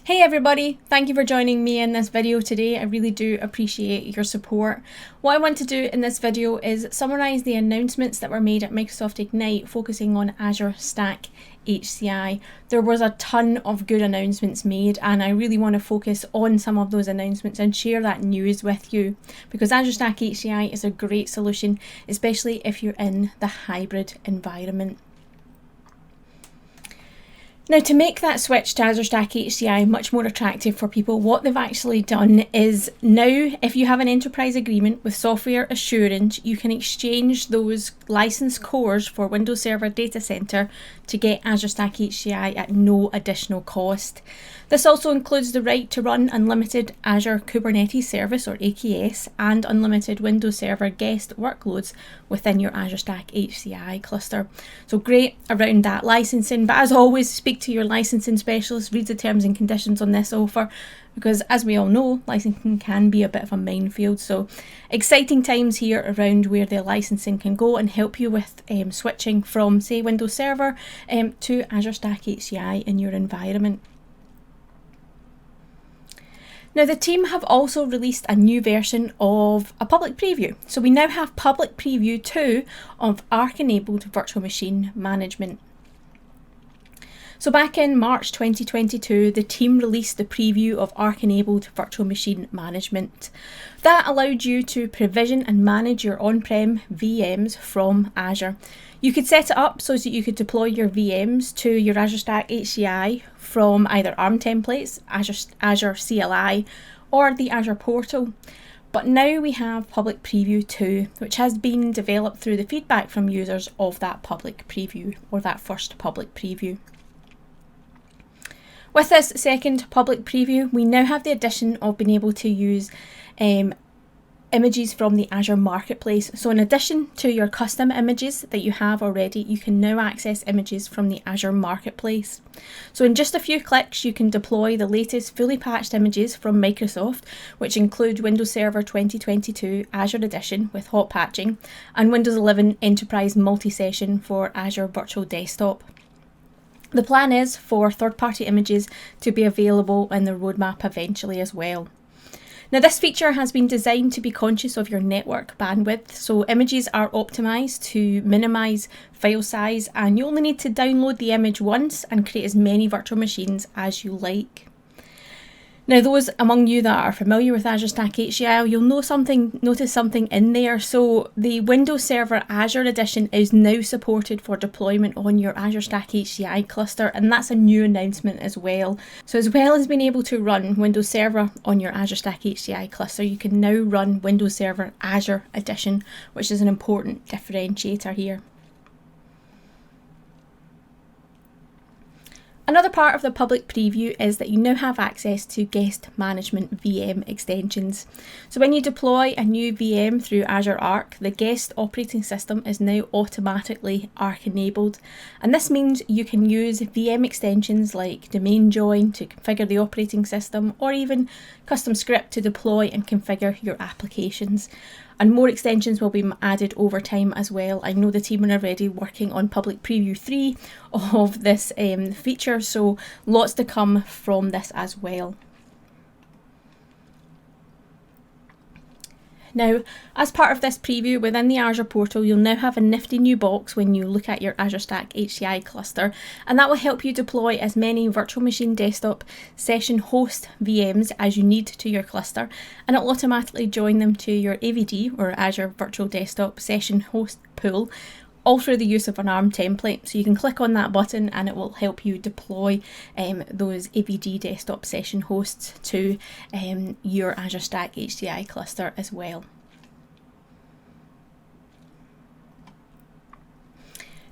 Hey everybody, thank you for joining me in this video today. I really do appreciate your support. What I want to do in this video is summarise the announcements that were made at Microsoft Ignite focusing on Azure Stack HCI. There was a ton of good announcements made and I really want to focus on some of those announcements and share that news with you because Azure Stack HCI is a great solution, especially if you're in the hybrid environment. Now, to make that switch to Azure Stack HCI much more attractive for people, what they've actually done is now, if you have an enterprise agreement with Software Assurance, you can exchange those license cores for Windows Server Data Center to get Azure Stack HCI at no additional cost. This also includes the right to run unlimited Azure Kubernetes Service or AKS and unlimited Windows Server guest workloads within your Azure Stack HCI cluster. So great around that licensing, but as always, speak to your licensing specialist, read the terms and conditions on this offer, because as we all know, licensing can be a bit of a minefield. So exciting times here around where the licensing can go and help you with switching from, say, Windows Server to Azure Stack HCI in your environment. Now, the team have also released a new version of a public preview. So we now have public preview 2 of Arc-enabled virtual machine management. So back in March 2022, the team released the preview of Arc-enabled virtual machine management. That allowed you to provision and manage your on-prem VMs from Azure. You could set it up so that you could deploy your VMs to your Azure Stack HCI from either ARM templates, Azure CLI, or the Azure portal. But now we have public preview 2, which has been developed through the feedback from users of that public preview, or that first public preview. With this second public preview, we now have the addition of being able to use images from the Azure Marketplace. So in addition to your custom images that you have already, you can now access images from the Azure Marketplace. So in just a few clicks, you can deploy the latest fully patched images from Microsoft, which include Windows Server 2022 Azure Edition with hot patching and Windows 11 Enterprise Multi-Session for Azure Virtual Desktop. The plan is for third-party images to be available in the roadmap eventually as well. Now, this feature has been designed to be conscious of your network bandwidth, so images are optimised to minimise file size and you only need to download the image once and create as many virtual machines as you like. Now, those among you that are familiar with Azure Stack HCI, you'll notice something in there. So the Windows Server Azure Edition is now supported for deployment on your Azure Stack HCI cluster, and that's a new announcement as well. So as well as being able to run Windows Server on your Azure Stack HCI cluster, you can now run Windows Server Azure Edition, which is an important differentiator here. Another part of the public preview is that you now have access to guest management VM extensions. So when you deploy a new VM through Azure Arc, the guest operating system is now automatically Arc enabled. And this means you can use VM extensions like domain join to configure the operating system or even custom script to deploy and configure your applications. And more extensions will be added over time as well. I know the team are already working on public preview 3 of this feature, so lots to come from this as well. Now, as part of this preview within the Azure portal, you'll now have a nifty new box when you look at your Azure Stack HCI cluster, and that will help you deploy as many virtual machine desktop session host VMs as you need to your cluster, and it will automatically join them to your AVD or Azure Virtual Desktop Session Host pool, all through the use of an ARM template. So you can click on that button and it will help you deploy those AVD desktop session hosts to your Azure Stack HCI cluster as well.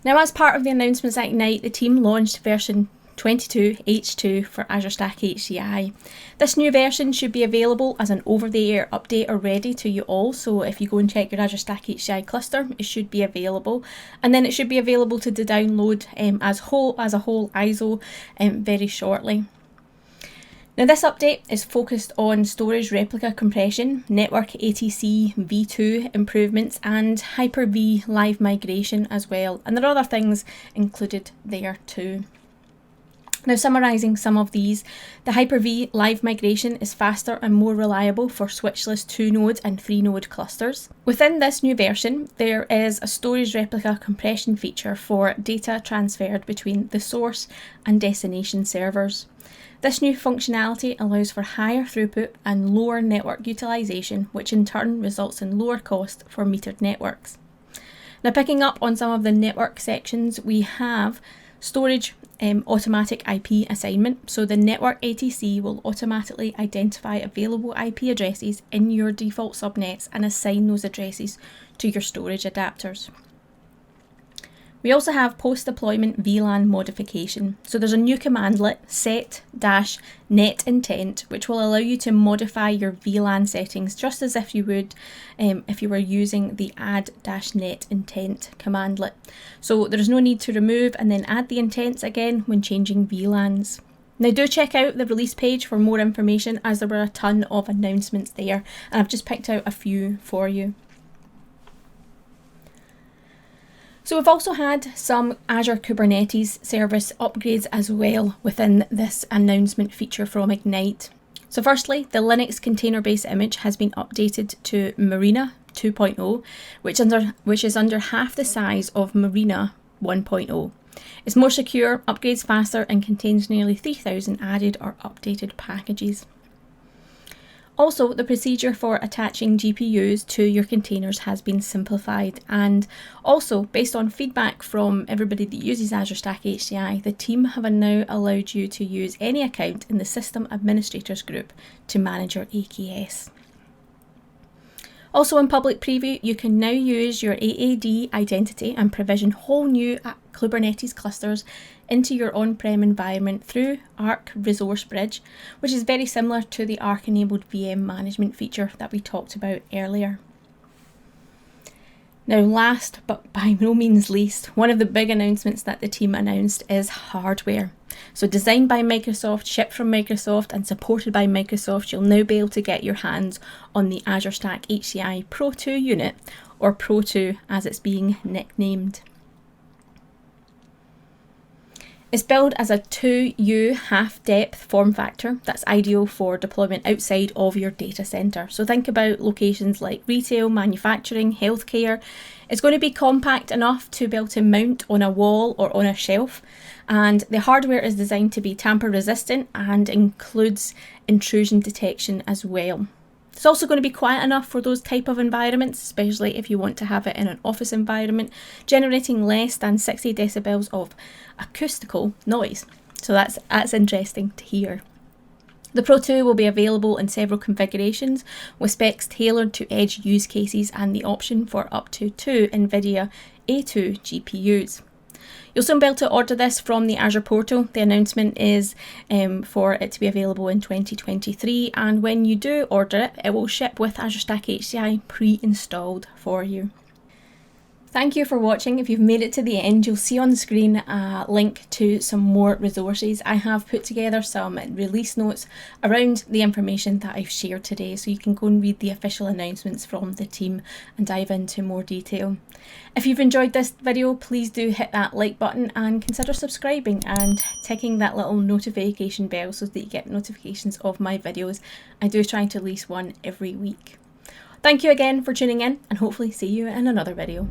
Now, as part of the announcements at Ignite, the team launched version 22H2 for Azure Stack HCI. This new version should be available as an over-the-air update already to you all, so if you go and check your Azure Stack HCI cluster, it should be available, and then it should be available to download as a whole ISO very shortly. Now, this update is focused on storage replica compression, network ATC v2 improvements and Hyper-V live migration as well, and there are other things included there too. Now, summarising some of these, the Hyper-V live migration is faster and more reliable for switchless 2-node and 3-node clusters. Within this new version, there is a storage replica compression feature for data transferred between the source and destination servers. This new functionality allows for higher throughput and lower network utilisation, which in turn results in lower cost for metered networks. Now, picking up on some of the network sections, we have storage automatic IP assignment. So the network ATC will automatically identify available IP addresses in your default subnets and assign those addresses to your storage adapters. We also have post-deployment VLAN modification. So there's a new commandlet, set-net intent, which will allow you to modify your VLAN settings just as if you would if you were using the add-net intent commandlet. So there's no need to remove and then add the intents again when changing VLANs. Now do check out the release page for more information, as there were a ton of announcements there, and I've just picked out a few for you. So we've also had some Azure Kubernetes service upgrades as well within this announcement feature from Ignite. So firstly, the Linux container-based image has been updated to Marina 2.0, which is under half the size of Marina 1.0. It's more secure, upgrades faster, and contains nearly 3,000 added or updated packages. Also, the procedure for attaching GPUs to your containers has been simplified, and also based on feedback from everybody that uses Azure Stack HCI, the team have now allowed you to use any account in the System Administrators group to manage your AKS. Also in public preview, you can now use your AAD identity and provision whole new Kubernetes clusters into your on-prem environment through Arc Resource Bridge, which is very similar to the Arc-enabled VM management feature that we talked about earlier. Now, last but by no means least, one of the big announcements that the team announced is hardware. So designed by Microsoft, shipped from Microsoft and supported by Microsoft, you'll now be able to get your hands on the Azure Stack HCI Pro 2 unit, or Pro 2 as it's being nicknamed. It's billed as a 2U half-depth form factor that's ideal for deployment outside of your data centre. So think about locations like retail, manufacturing, healthcare. It's going to be compact enough to be able to mount on a wall or on a shelf, and the hardware is designed to be tamper resistant and includes intrusion detection as well. It's also going to be quiet enough for those type of environments, especially if you want to have it in an office environment, generating less than 60 decibels of acoustical noise. So that's interesting to hear. The Pro 2 will be available in several configurations with specs tailored to edge use cases and the option for up to 2 NVIDIA A2 GPUs. You'll soon be able to order this from the Azure portal. The announcement is for it to be available in 2023, and when you do order it, it will ship with Azure Stack HCI pre-installed for you. Thank you for watching. If you've made it to the end, you'll see on the screen a link to some more resources. I have put together some release notes around the information that I've shared today, so you can go and read the official announcements from the team and dive into more detail. If you've enjoyed this video, please do hit that like button and consider subscribing and ticking that little notification bell so that you get notifications of my videos. I do try to release one every week. Thank you again for tuning in, and hopefully see you in another video.